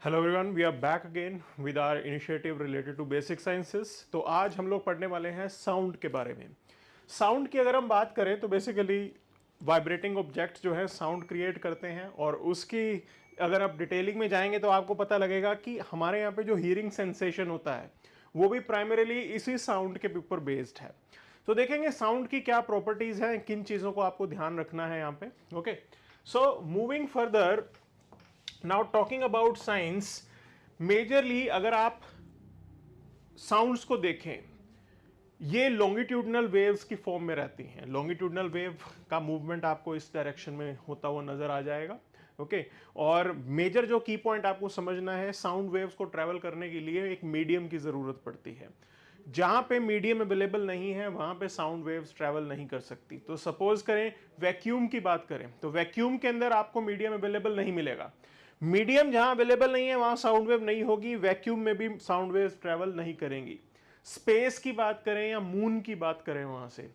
Hello everyone, we are back again with our initiative related to basic sciences. तो आज हम लोग पढ़ने वाले हैं साउंड के बारे में। साउंड की अगर हम बात करें तो बेसिकली वाइब्रेटिंग ऑब्जेक्ट्स जो है साउंड क्रिएट करते हैं, और उसकी अगर आप डिटेलिंग में जाएंगे तो आपको पता लगेगा कि हमारे यहाँ पे जो हियरिंग सेंसेशन होता है वो भी प्राइमरीली इसी साउंड के ऊपर बेस्ड है। तो देखेंगे साउंड की क्या प्रॉपर्टीज हैं, किन चीज़ों को आपको ध्यान रखना है यहाँ पे। Okay, so moving further, now talking about science, majorly अगर आप साउंड्स को देखें, ये लॉन्गिट्यूडनल वेव्स की फॉर्म में रहती हैं। लॉन्गिट्यूडनल वेव का मूवमेंट आपको इस डायरेक्शन में होता हुआ नजर आ जाएगा। ओके, और मेजर जो की पॉइंट आपको समझना है, साउंड वेव्स को ट्रैवल करने के लिए एक मीडियम की जरूरत पड़ती है। जहां पे मीडियम अवेलेबल नहीं है वहां पे साउंड वेव्स ट्रैवल नहीं कर सकती। तो सपोज करें वैक्यूम की बात करें तो वैक्यूम के अंदर आपको मीडियम अवेलेबल नहीं मिलेगा। मीडियम जहां अवेलेबल नहीं है वहां साउंड वेव नहीं होगी, वैक्यूम में भी साउंड वेव्स ट्रैवल नहीं करेंगी। स्पेस की बात करें या मून की बात करें, वहां से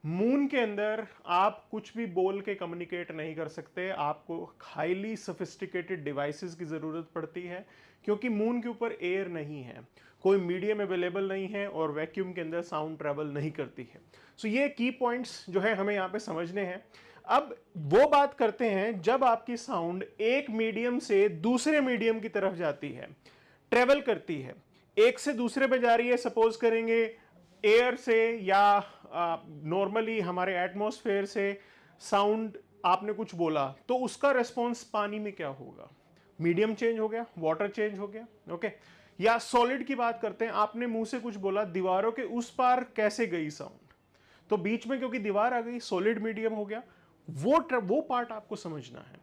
मून के अंदर आप कुछ भी बोल के कम्युनिकेट नहीं कर सकते, आपको हाईली सोफिस्टिकेटेड डिवाइसेस की जरूरत पड़ती है, क्योंकि मून के ऊपर एयर नहीं है, कोई मीडियम अवेलेबल नहीं है, और वैक्यूम के अंदर साउंड ट्रैवल नहीं करती है। सो ये की पॉइंट्स जो है हमें यहाँ पे समझने हैं। अब वो बात करते हैं जब आपकी साउंड एक मीडियम से दूसरे मीडियम की तरफ जाती है, ट्रेवल करती है, एक से दूसरे पे जा रही है, सपोज करेंगे एयर से या नॉर्मली हमारे एटमॉस्फेयर से साउंड आपने कुछ बोला, तो उसका रेस्पॉन्स पानी में क्या होगा? मीडियम चेंज हो गया, वाटर चेंज हो गया। ओके, या सॉलिड की बात करते हैं, आपने मुंह से कुछ बोला, दीवारों के उस पार कैसे गई साउंड? तो बीच में क्योंकि दीवार आ गई, सॉलिड मीडियम हो गया। वो पार्ट आपको समझना है।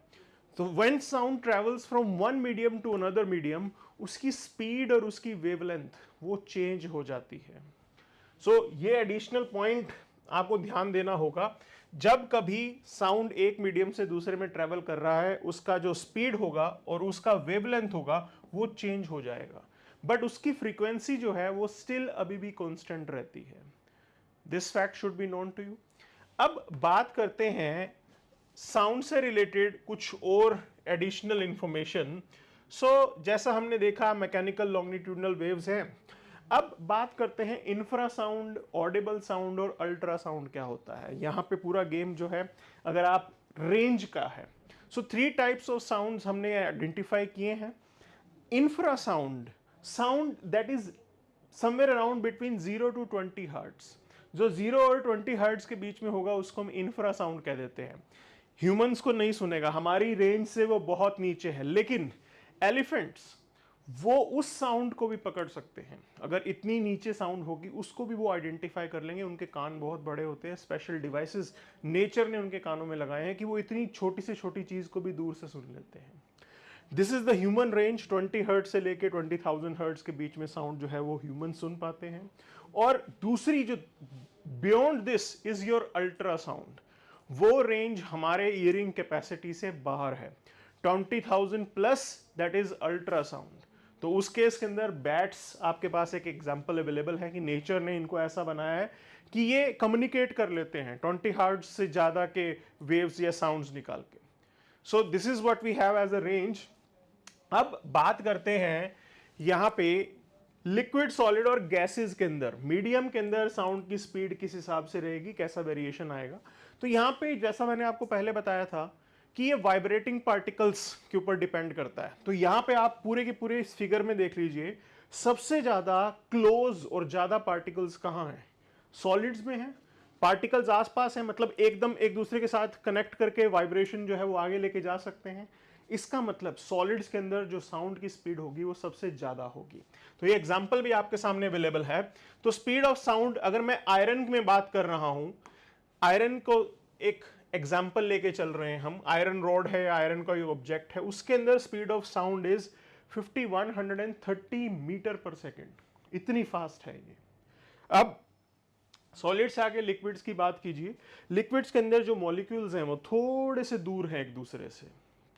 तो when sound travels from one medium to another medium, उसकी स्पीड और उसकी वेवलेंथ वो चेंज हो जाती है। सो ये एडिशनल पॉइंट आपको ध्यान देना होगा। जब कभी साउंड एक मीडियम से दूसरे में ट्रेवल कर रहा है, उसका जो स्पीड होगा और उसका वेवलेंथ होगा वो चेंज हो जाएगा, बट उसकी फ्रीक्वेंसी जो है वो स्टिल अभी भी कांस्टेंट रहती है। This fact should be known to you. अब बात करते हैं साउंड से रिलेटेड कुछ और एडिशनल इंफॉर्मेशन। सो जैसा हमने देखा मैकेनिकल लॉन्गिट्यूडनल वेव्स हैं। अब बात करते हैं इंफ्रासाउंड, ऑडिबल साउंड और अल्ट्रासाउंड क्या होता है। यहां पे पूरा गेम जो है अगर आप रेंज का है, सो 3 टाइप्स ऑफ साउंड्स हमने आइडेंटिफाई किए हैं। Infrasound, sound that is somewhere around between 0 to 20 hertz, जो 0 और 20 हर्ट्स के बीच में होगा उसको हम इंफ्रासाउंड कह देते हैं। ह्यूमंस को नहीं सुनेगा, हमारी रेंज से वो बहुत नीचे है, लेकिन एलिफेंट्स वो उस साउंड को भी पकड़ सकते हैं। अगर इतनी नीचे साउंड होगी उसको भी वो आइडेंटिफाई कर लेंगे। उनके कान बहुत बड़े होते हैं, स्पेशल डिवाइसेस नेचर ने उनके कानों में लगाए हैं कि वो इतनी छोटी से छोटी चीज को भी दूर से सुन लेते हैं। This is the human range. 20 hertz से लेके 20,000 हर्ट्ज के बीच में साउंड जो है वो ह्यूमन सुन पाते हैं। और दूसरी जो beyond this is your ultrasound, वो रेंज हमारे ईयरिंग कैपेसिटी से बाहर है। 20,000 प्लस, दैट इज अल्ट्रासाउंड। तो उस केस के अंदर बैट्स, आपके पास एक एग्जांपल अवेलेबल है कि नेचर ने इनको ऐसा बनाया है कि ये कम्युनिकेट कर लेते हैं 20 हर्ट्ज से ज्यादा के वेव्स या साउंड्स निकाल के। So this is what we have as a range. अब बात करते हैं यहां पे लिक्विड, सॉलिड और गैसेस के अंदर, मीडियम के अंदर साउंड की स्पीड किस हिसाब से रहेगी, कैसा वेरिएशन आएगा। तो यहां पे जैसा मैंने आपको पहले बताया था कि ये वाइब्रेटिंग पार्टिकल्स के ऊपर डिपेंड करता है। तो यहां पे आप पूरे के पूरे इस फिगर में देख लीजिए, सबसे ज्यादा क्लोज और ज्यादा पार्टिकल्स कहां हैं? सॉलिड्स में है। पार्टिकल्स आसपास हैं, मतलब एकदम एक दूसरे के साथ कनेक्ट करके वाइब्रेशन जो है वो आगे लेके जा सकते हैं। इसका मतलब सॉलिड्स के अंदर जो साउंड की स्पीड होगी वो सबसे ज्यादा होगी। तो ये एग्जांपल भी आपके सामने अवेलेबल है। तो स्पीड ऑफ साउंड, अगर मैं आयरन में बात कर रहा हूं, आयरन को एक एग्जांपल लेके चल रहे हैं हम, आयरन रॉड है, आयरन का ऑब्जेक्ट है, उसके अंदर speed of sound is 5130 metre per second. इतनी फास्ट है ये। अब सॉलिड से आगे लिक्विड्स की बात कीजिए। लिक्विड्स के अंदर जो मॉलिक्यूल्स हैं वो थोड़े से दूर हैं एक दूसरे से,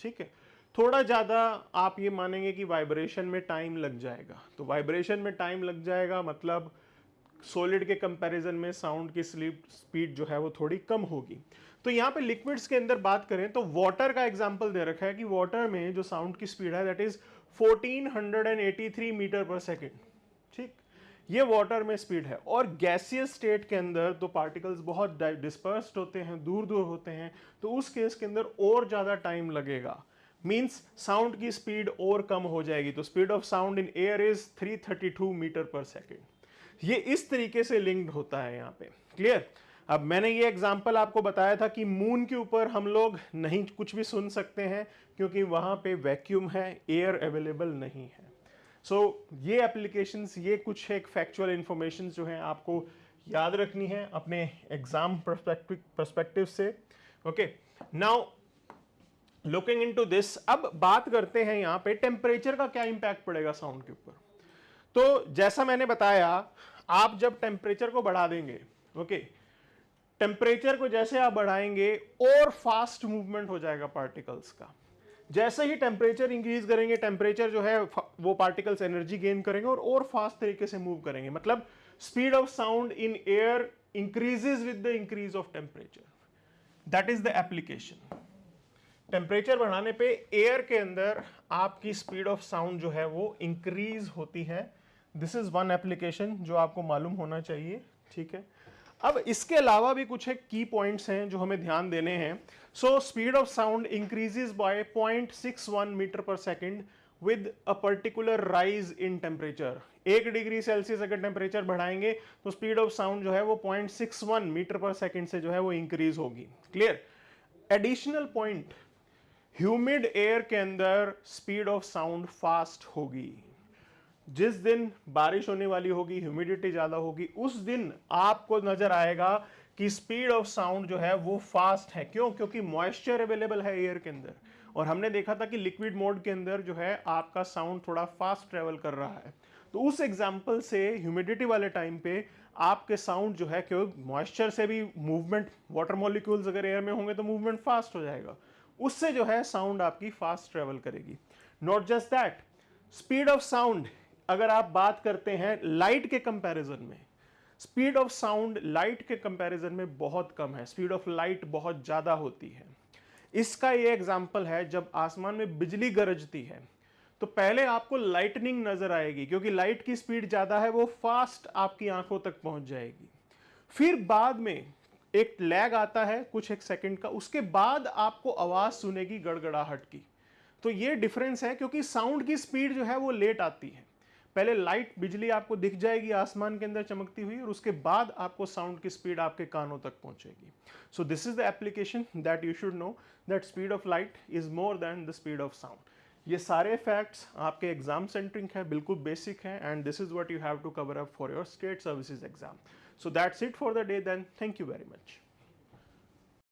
ठीक है। थोड़ा ज्यादा आप ये मानेंगे कि वाइब्रेशन में टाइम लग जाएगा। तो वाइब्रेशन में टाइम लग जाएगा मतलब सॉलिड के कंपैरिजन में साउंड की स्पीड जो है वो थोड़ी कम होगी। तो यहाँ पे लिक्विड्स के अंदर बात करें तो वाटर का एग्जांपल दे रखा है कि वाटर में जो साउंड की स्पीड है that is 1483 metre per second. ठीक, ये वाटर में स्पीड है। और गैसियस स्टेट के अंदर तो पार्टिकल्स बहुत डिस्पर्स्ड होते हैं, दूर दूर होते हैं, तो उस केस के अंदर और ज़्यादा टाइम लगेगा, मीन्स साउंड की स्पीड और कम हो जाएगी। तो speed of sound in air is 332 metre per second. ये इस तरीके से लिंक्ड होता है यहाँ पे। क्लियर? अब मैंने ये एग्जांपल आपको बताया था कि मून के ऊपर हम लोग नहीं कुछ भी सुन सकते हैं क्योंकि वहाँ पे वैक्यूम है, एयर अवेलेबल नहीं है। ये एप्लीकेशंस, ये कुछ एक फैक्चुअल इंफॉर्मेशन जो है आपको याद रखनी है अपने एग्जाम पर्सपेक्टिव से। Okay, now looking into this, अब बात करते हैं यहाँ पे टेम्परेचर का क्या इंपैक्ट पड़ेगा साउंड के ऊपर। तो जैसा मैंने बताया, आप जब टेम्परेचर को बढ़ा देंगे, ओके, टेम्परेचर को जैसे आप बढ़ाएंगे और फास्ट मूवमेंट हो जाएगा पार्टिकल्स का। जैसे ही टेम्परेचर इंक्रीज करेंगे, टेम्परेचर जो है वो पार्टिकल्स एनर्जी गेन करेंगे और फास्ट तरीके से मूव करेंगे। मतलब speed of sound in air increases with the increase of temperature. That is the application. Temperature बढ़ाने पे एयर के अंदर आपकी स्पीड ऑफ साउंड जो है वो इंक्रीज होती है। दिस इज वन एप्लीकेशन जो आपको मालूम होना चाहिए। ठीक है, अब इसके अलावा भी कुछ एक की पॉइंट्स हैं जो हमें ध्यान देने हैं। So speed of sound increases by 0.61 metre per second with a particular rise in temperature. 1 degree Celsius अगर टेम्परेचर बढ़ाएंगे तो स्पीड ऑफ साउंड जो है वो 0.61 मीटर पर सेकेंड से जो है वो इंक्रीज होगी। Clear? Additional point, humid air के अंदर स्पीड ऑफ साउंड फास्ट होगी। जिस दिन बारिश होने वाली होगी, ह्यूमिडिटी ज्यादा होगी, उस दिन आपको नजर आएगा कि स्पीड ऑफ साउंड जो है वो फास्ट है। क्यों? क्योंकि मॉइस्चर अवेलेबल है एयर के अंदर। और हमने देखा था कि लिक्विड मोड के अंदर जो है आपका साउंड थोड़ा फास्ट ट्रेवल कर रहा है। तो उस एग्जाम्पल से ह्यूमिडिटी वाले टाइम पे आपके साउंड जो है, क्योंकि मॉइस्चर से भी मूवमेंट, वाटर मॉलिक्यूल्स अगर एयर में होंगे तो मूवमेंट फास्ट हो जाएगा, उससे जो है साउंड आपकी फास्ट ट्रेवल करेगी। Not just that, speed of sound अगर आप बात करते हैं लाइट के कंपैरिजन में, स्पीड ऑफ साउंड लाइट के कंपैरिजन में बहुत कम है। स्पीड ऑफ लाइट बहुत ज्यादा होती है। इसका ये एग्जांपल है, जब आसमान में बिजली गरजती है तो पहले आपको लाइटनिंग नजर आएगी क्योंकि लाइट की स्पीड ज्यादा है, वो फास्ट आपकी आंखों तक पहुंच जाएगी। फिर बाद में एक लैग आता है कुछ एक सेकंड का, उसके बाद आपको आवाज सुनेगी गड़गड़ाहट की। तो ये डिफरेंस है क्योंकि साउंड की स्पीड जो है वो लेट आती है। पहले लाइट, बिजली आपको दिख जाएगी आसमान के अंदर चमकती हुई, और उसके बाद आपको साउंड की स्पीड आपके कानों तक पहुंचेगी। सो this is the application that you should know, that speed of light is more than the speed of sound. ये सारे फैक्ट्स आपके एग्जाम सेंट्रिंग है, बिल्कुल बेसिक है, and this is what you have to cover up for your state services exam. So that's it for the day then. Thank you very much.